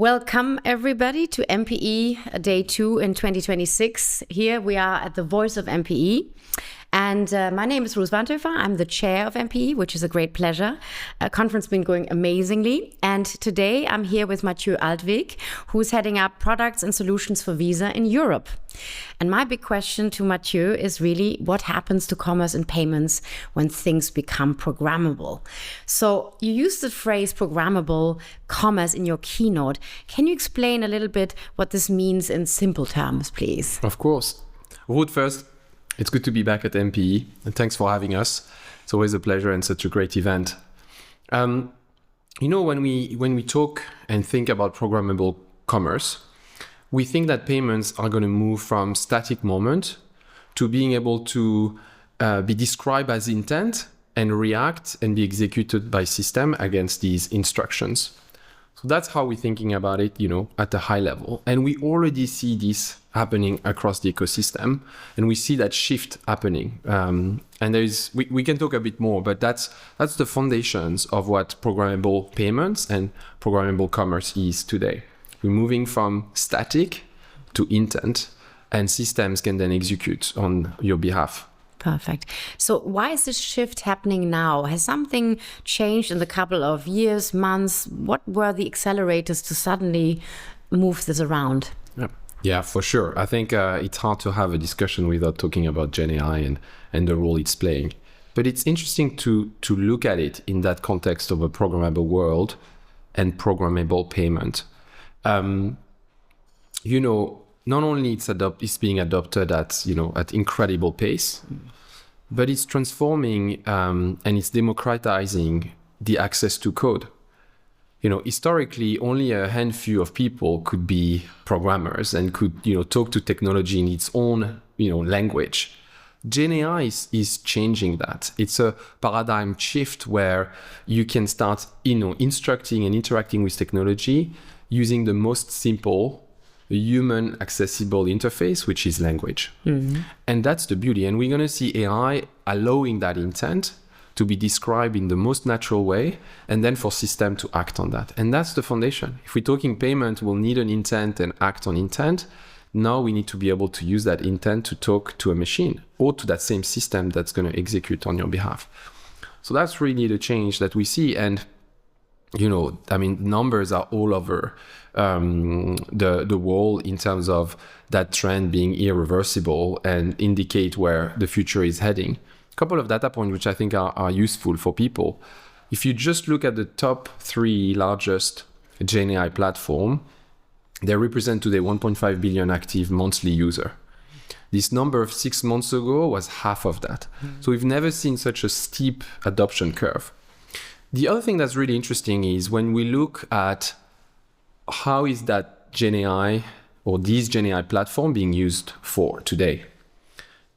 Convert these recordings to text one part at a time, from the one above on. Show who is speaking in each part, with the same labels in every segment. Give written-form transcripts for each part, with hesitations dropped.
Speaker 1: Welcome everybody to MPE Day 2 in 2026. Here we are at the Voice of MPE. And my name is Ruth Wandhöfer. I'm the chair of MPE, which is a great pleasure. Conference been going amazingly. And today I'm here with Mathieu Altwegg, who's heading up products and solutions for Visa in Europe. And my big question to Mathieu is really what happens to commerce and payments when things become programmable? So you used the phrase programmable commerce in your keynote. Can you explain a little bit what this means in simple terms, please?
Speaker 2: Of course. Ruth, first, it's good to be back at MPE, and thanks for having us. It's always a pleasure and such a great event. When we talk and think about programmable commerce, we think that payments are going to move from static moment to being able to be described as intent and react and be executed by system against these instructions. So that's how we're thinking about it, at a high level. And we already see this happening across the ecosystem, and we see that shift happening. And we can talk a bit more, but that's the foundations of what programmable payments and programmable commerce is today. We're moving from static to intent, and systems can then execute on your behalf.
Speaker 1: Perfect. So why is this shift happening now? Has something changed in the couple of years, months? What were the accelerators to suddenly move this around?
Speaker 2: Yeah, for sure. I think it's hard to have a discussion without talking about Gen AI and the role it's playing. But it's interesting to look at it in that context of a programmable world and programmable payment. Not only it's being adopted at incredible pace, but it's transforming and it's democratizing the access to code. Historically, only a handful of people could be programmers and could, talk to technology in its own, language. Gen AI is changing that. It's a paradigm shift where you can start, instructing and interacting with technology using the most simple, human accessible interface, which is language. Mm-hmm. And that's the beauty. And we're going to see AI allowing that intent to be described in the most natural way, and then for system to act on that. And that's the foundation. If we're talking payment, we'll need an intent and act on intent. Now we need to be able to use that intent to talk to a machine or to that same system that's going to execute on your behalf. So that's really the change that we see. And numbers are all over the world in terms of that trend being irreversible and indicate where the future is heading. A couple of data points which I think are useful for people. If you just look at the top 3 largest Gen AI platform, they represent today 1.5 billion active monthly user. This number 6 months ago was half of that. Mm-hmm. So we've never seen such a steep adoption curve. The other thing that's really interesting is when we look at how is that Gen AI or these Gen AI platform being used for today.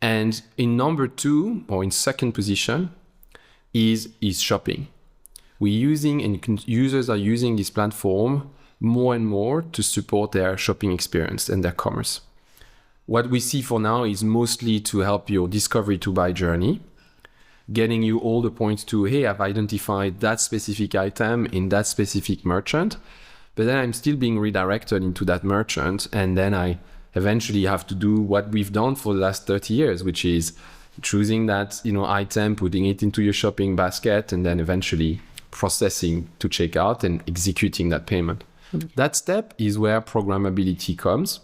Speaker 2: And in number 2 or in second position is shopping. Users are using this platform more and more to support their shopping experience and their commerce. What we see for now is mostly to help your discovery to buy journey, getting you all the points to, hey, I've identified that specific item in that specific merchant, but then I'm still being redirected into that merchant, and then I eventually have to do what we've done for the last 30 years, which is choosing that item, putting it into your shopping basket, and then eventually processing to check out and executing that payment. Mm-hmm. That step is where programmability comes,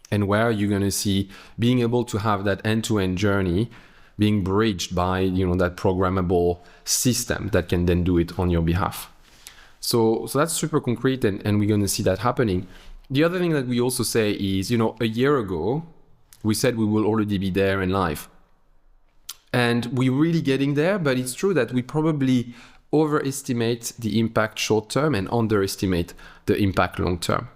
Speaker 2: and where you're going to see being able to have that end-to-end journey being bridged by that programmable system that can then do it on your behalf. So that's super concrete, and we're going to see that happening. The other thing that we also say is, a year ago, we said we will already be there in live. And we're really getting there, but it's true that we probably overestimate the impact short term and underestimate the impact long term.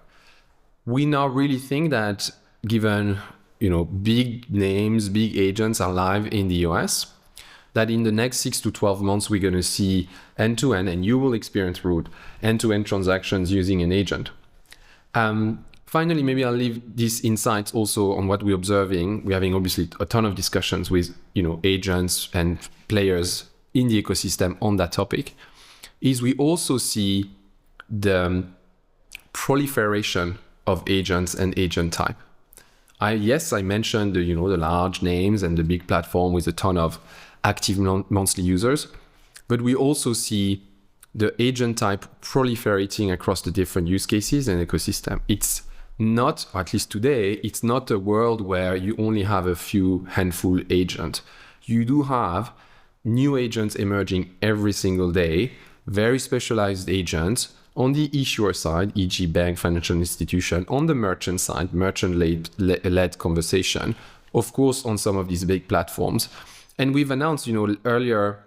Speaker 2: We now really think that given, big names, big agents are live in the US, that in the next 6 to 12 months, we're going to see end-to-end, and you will experience Ruth, end-to-end transactions using an agent. Finally, maybe I'll leave these insights also on what we're observing. We're having obviously a ton of discussions with, agents and players in the ecosystem on that topic, is we also see the proliferation of agents and agent type. I mentioned the large names and the big platform with a ton of active monthly users, but we also see the agent type proliferating across the different use cases and ecosystem. It's not, or at least today, it's not a world where you only have a few handful agents. You do have new agents emerging every single day, very specialized agents on the issuer side, e.g. bank, financial institution, on the merchant side, merchant-led conversation, of course, on some of these big platforms. And we've announced, earlier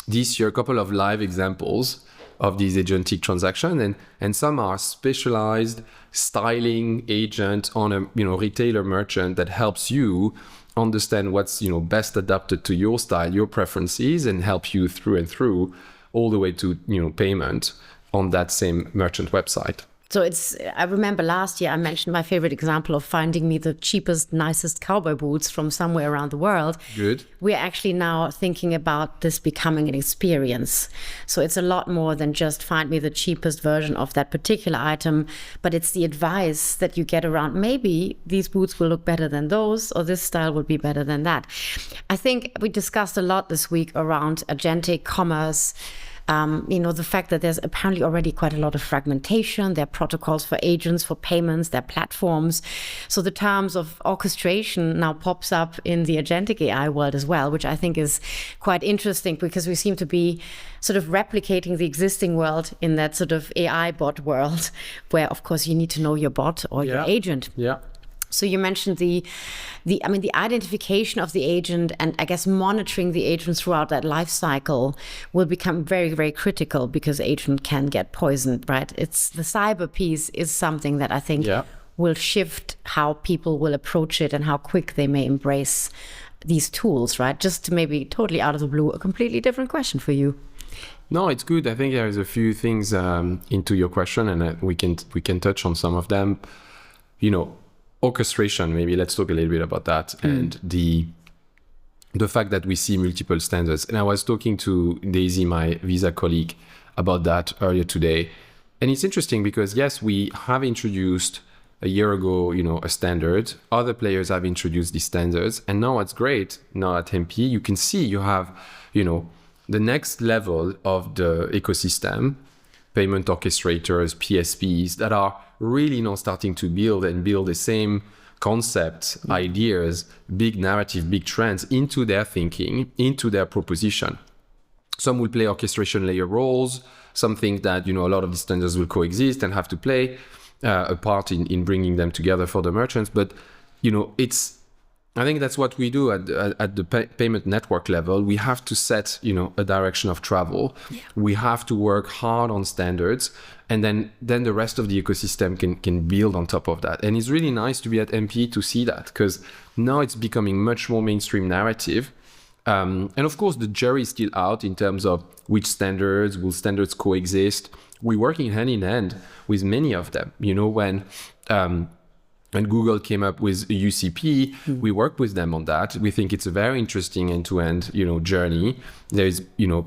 Speaker 2: this year, a couple of live examples of these agentic transactions, and some are specialized styling agent on a retailer merchant that helps you understand what's best adapted to your style, your preferences, and help you through and through all the way to payment on that same merchant website.
Speaker 1: So I remember last year I mentioned my favorite example of finding me the cheapest, nicest cowboy boots from somewhere around the world.
Speaker 2: Good.
Speaker 1: We're actually now thinking about this becoming an experience. So it's a lot more than just find me the cheapest version of that particular item, but it's the advice that you get around. Maybe these boots will look better than those, or this style would be better than that. I think we discussed a lot this week around agentic commerce. The fact that there's apparently already quite a lot of fragmentation. There are protocols for agents, for payments, there are platforms. So the terms of orchestration now pops up in the agentic AI world as well, which I think is quite interesting because we seem to be sort of replicating the existing world in that sort of AI bot world, where of course you need to know your bot or your agent.
Speaker 2: Yeah.
Speaker 1: So you mentioned the identification of the agent and I guess monitoring the agent throughout that life cycle will become very, very critical because agent can get poisoned, right? It's the cyber piece is something that I think will shift how people will approach it and how quick they may embrace these tools, right? Just to maybe totally out of the blue, a completely different question for you.
Speaker 2: No, it's good. I think there's a few things into your question, and we can touch on some of them. Orchestration, maybe let's talk a little bit about that and the fact that we see multiple standards. And I was talking to Daisy, my Visa colleague, about that earlier today. And it's interesting because yes, we have introduced a year ago, a standard. Other players have introduced these standards. And now what's great, now at MP, you can see you have, the next level of the ecosystem, payment orchestrators, PSPs, that are really now starting to build the same concepts, ideas, big narrative, big trends into their thinking, into their proposition. Some will play orchestration layer roles. Some think that, a lot of these standards will coexist and have to play a part in bringing them together for the merchants. But, I think that's what we do at the payment network level. We have to set, a direction of travel. Yeah. We have to work hard on standards, and then the rest of the ecosystem can build on top of that. And it's really nice to be at MP to see that, because now it's becoming much more mainstream narrative. And of course, the jury is still out in terms of which standards will coexist. We're working hand in hand with many of them. When Google came up with a UCP, we worked with them on that. We think it's a very interesting end-to-end, journey. There is,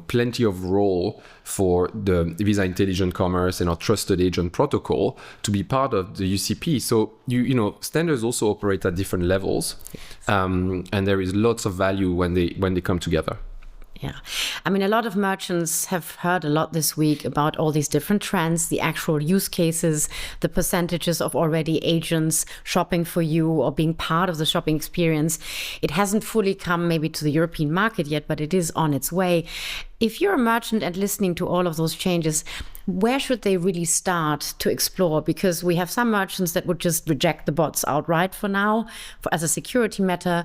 Speaker 2: plenty of role for the Visa Intelligent Commerce and our Trusted Agent Protocol to be part of the UCP. So, standards also operate at different levels, and there is lots of value when they come together.
Speaker 1: Yeah. A lot of merchants have heard a lot this week about all these different trends, the actual use cases, the percentages of already agents shopping for you or being part of the shopping experience. It hasn't fully come maybe to the European market yet, but it is on its way. If you're a merchant and listening to all of those changes, where should they really start to explore? Because we have some merchants that would just reject the bots outright for now, as a security measure.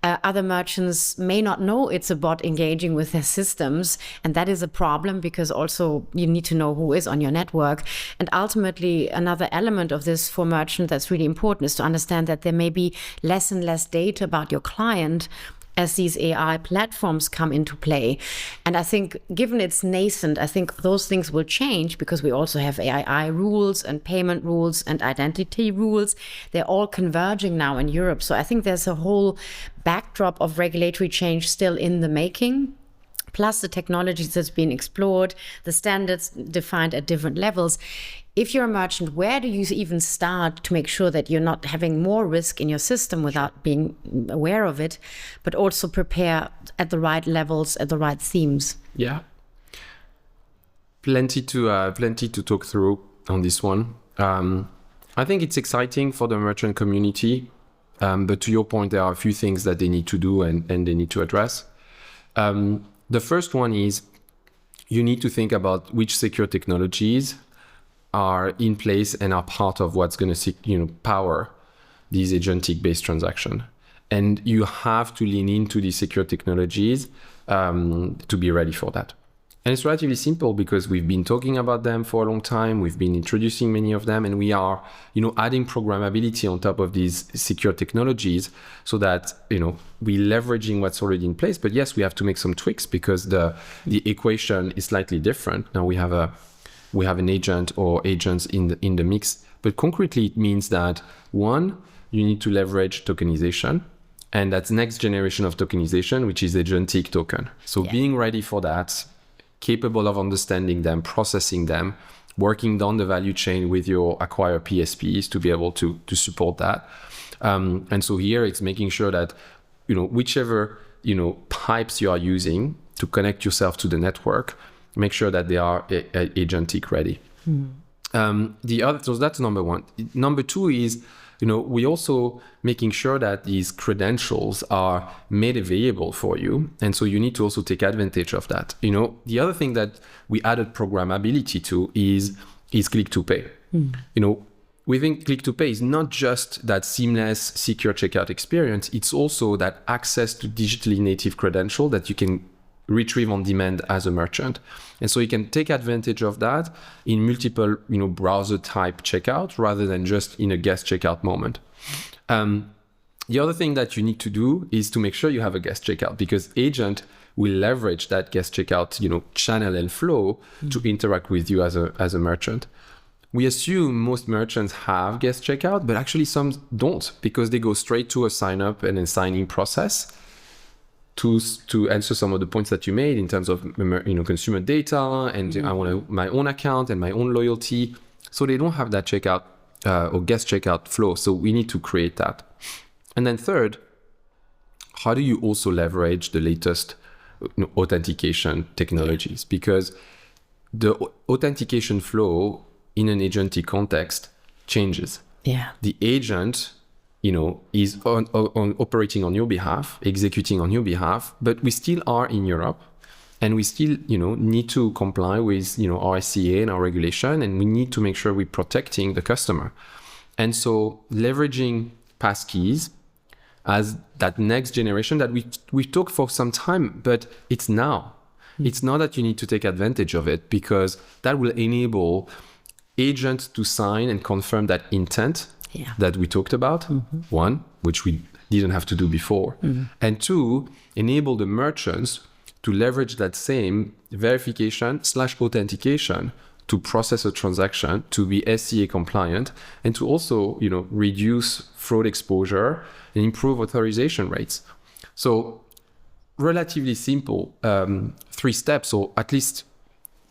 Speaker 1: Other merchants may not know it's a bot engaging with their systems, and that is a problem because also you need to know who is on your network. And ultimately, another element of this for merchant that's really important is to understand that there may be less and less data about your client as these AI platforms come into play. And I think given it's nascent, I think those things will change because we also have AI rules and payment rules and identity rules. They're all converging now in Europe. So I think there's a whole backdrop of regulatory change still in the making. plus the technologies that's been explored, the standards defined at different levels. If you're a merchant, where do you even start to make sure that you're not having more risk in your system without being aware of it, but also prepare at the right levels, at the right themes?
Speaker 2: Yeah. Plenty to talk through on this one. I think it's exciting for the merchant community, but to your point, there are a few things that they need to do and they need to address. The first one is you need to think about which secure technologies are in place and are part of what's going to power these agentic-based transactions. And you have to lean into these secure technologies to be ready for that. And it's relatively simple because we've been talking about them for a long time. We've been introducing many of them, and we are, adding programmability on top of these secure technologies so that, we're leveraging what's already in place. But yes, we have to make some tweaks because the equation is slightly different. Now we have an agent or agents in the mix. But concretely, it means that one, you need to leverage tokenization. And that's next generation of tokenization, which is agentic token. So being ready for that, capable of understanding them, processing them, working down the value chain with your acquire PSPs to be able to support that. And so here it's making sure that, whichever, pipes you are using to connect yourself to the network, make sure that they are agentic ready. So that's number one. Number two is, we also making sure that these credentials are made available for you. And so you need to also take advantage of that. The other thing that we added programmability to is click to pay. We think click to pay is not just that seamless, secure checkout experience. It's also that access to digitally native credential that you can retrieve on demand as a merchant. And so you can take advantage of that in multiple, browser type checkout rather than just in a guest checkout moment. The other thing that you need to do is to make sure you have a guest checkout, because agent will leverage that guest checkout, channel and flow to interact with you as a merchant. We assume most merchants have guest checkout, but actually some don't, because they go straight to a sign up and then sign in process. To answer some of the points that you made in terms of consumer data and I want my own account and my own loyalty, so they don't have that checkout or guest checkout flow. So we need to create that. And then third, how do you also leverage the latest authentication technologies? Because the authentication flow in an agentic context changes.
Speaker 1: Yeah.
Speaker 2: The agent is on operating on your behalf, executing on your behalf, but we still are in Europe and we still, need to comply with, RSCA and our regulation, and we need to make sure we're protecting the customer. And so leveraging passkeys as that next generation that we took for some time, but it's now. It's now that you need to take advantage of it, because that will enable agents to sign and confirm that intent that we talked about, one, which we didn't have to do before, and two, enable the merchants to leverage that same verification / authentication to process a transaction, to be SCA compliant, and to also, reduce fraud exposure and improve authorization rates. So relatively simple 3 steps, or at least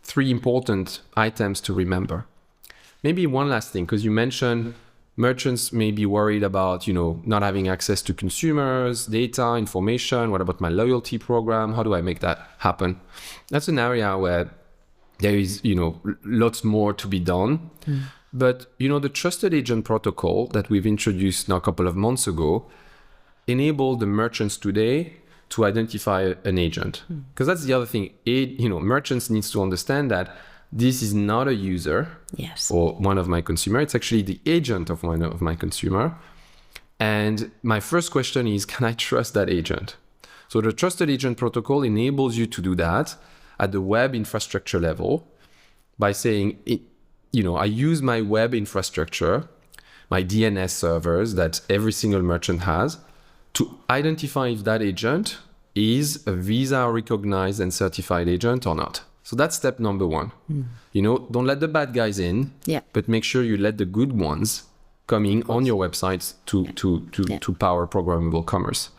Speaker 2: 3 important items to remember. Maybe one last thing, because you mentioned merchants may be worried about, not having access to consumers, data, information. What about my loyalty program? How do I make that happen? That's an area where there is, lots more to be done. But, the trusted agent protocol that we've introduced now a couple of months ago enable the merchants today to identify an agent. Because that's the other thing. Merchants needs to understand that this is not a user or one of my consumer. It's actually the agent of one of my consumer. And my first question is, can I trust that agent? So the trusted agent protocol enables you to do that at the web infrastructure level by saying, I use my web infrastructure, my DNS servers that every single merchant has, to identify if that agent is a Visa recognized and certified agent or not. So that's step number 1. Don't let the bad guys in, but make sure you let the good ones come in on your websites to power programmable commerce.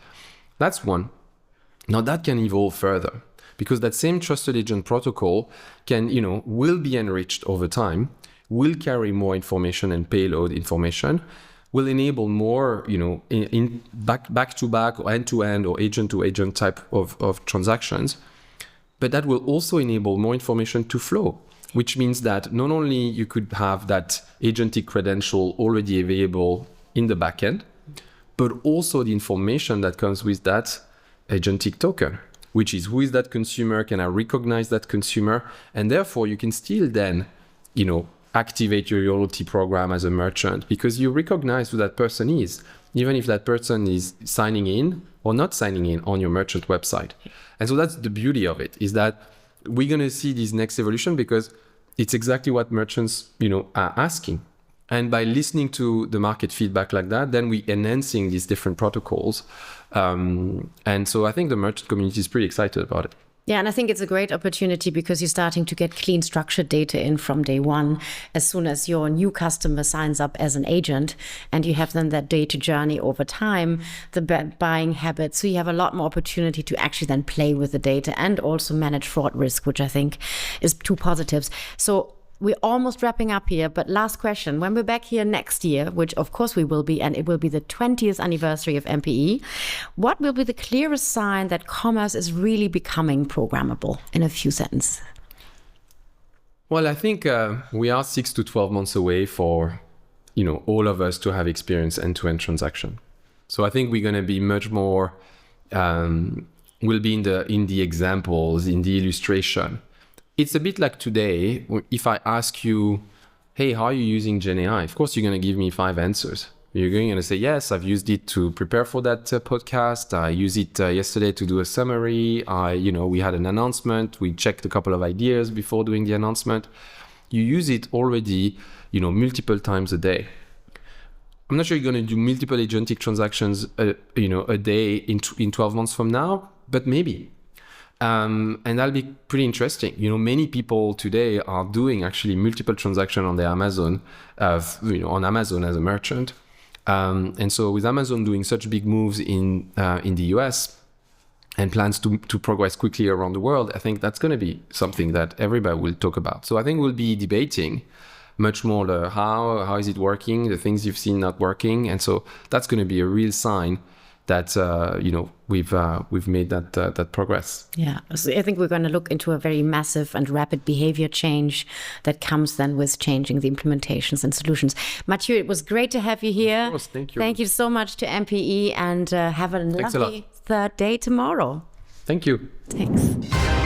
Speaker 2: That's one. Now that can evolve further. because that same trusted agent protocol can, will be enriched over time, will carry more information and payload information, will enable more, in back-to-back or end-to-end or agent-to-agent type of transactions. But that will also enable more information to flow, which means that not only you could have that agentic credential already available in the backend, but also the information that comes with that agentic token, which is who is that consumer, can I recognize that consumer? And therefore you can still then, activate your loyalty program as a merchant because you recognize who that person is, even if that person is signing in or not signing in on your merchant website. And so that's the beauty of it, is that we're going to see this next evolution because it's exactly what merchants, are asking. And by listening to the market feedback like that, then we're enhancing these different protocols. And so I think the merchant community is pretty excited about it.
Speaker 1: Yeah, and I think it's a great opportunity because you're starting to get clean, structured data in from day one. As soon as your new customer signs up as an agent and you have then that data journey over time, the buying habits. So you have a lot more opportunity to actually then play with the data and also manage fraud risk, which I think is two positives. So we're almost wrapping up here, but last question. When we're back here next year, which of course we will be, and it will be the 20th anniversary of MPE, what will be the clearest sign that commerce is really becoming programmable in a few sentences?
Speaker 2: Well, I think we are 6 to 12 months away for, all of us to have experience end-to-end transaction. So I think we're going to be much more, we'll be in the examples, in the illustration. It's a bit like today, if I ask you, hey, how are you using GenAI? Of course, you're going to give me 5 answers. You're going to say, yes, I've used it to prepare for that podcast. I used it yesterday to do a summary. We had an announcement. We checked a couple of ideas before doing the announcement. You use it already, multiple times a day. I'm not sure you're going to do multiple agentic transactions, a day in 12 months from now, but maybe. And that'll be pretty interesting. Many people today are doing actually multiple transactions on their Amazon, on Amazon as a merchant. And so with Amazon doing such big moves in the US and plans to progress quickly around the world, I think that's going to be something that everybody will talk about. So I think we'll be debating much more how is it working, the things you've seen not working. And so that's going to be a real sign that we've made that progress.
Speaker 1: Yeah, so I think we're going to look into a very massive and rapid behavior change that comes then with changing the implementations and solutions. Mathieu, it was great to have you here.
Speaker 2: Of course, thank you.
Speaker 1: Thank you so much to MPE, and have a lovely third day tomorrow.
Speaker 2: Thank you.
Speaker 1: Thanks.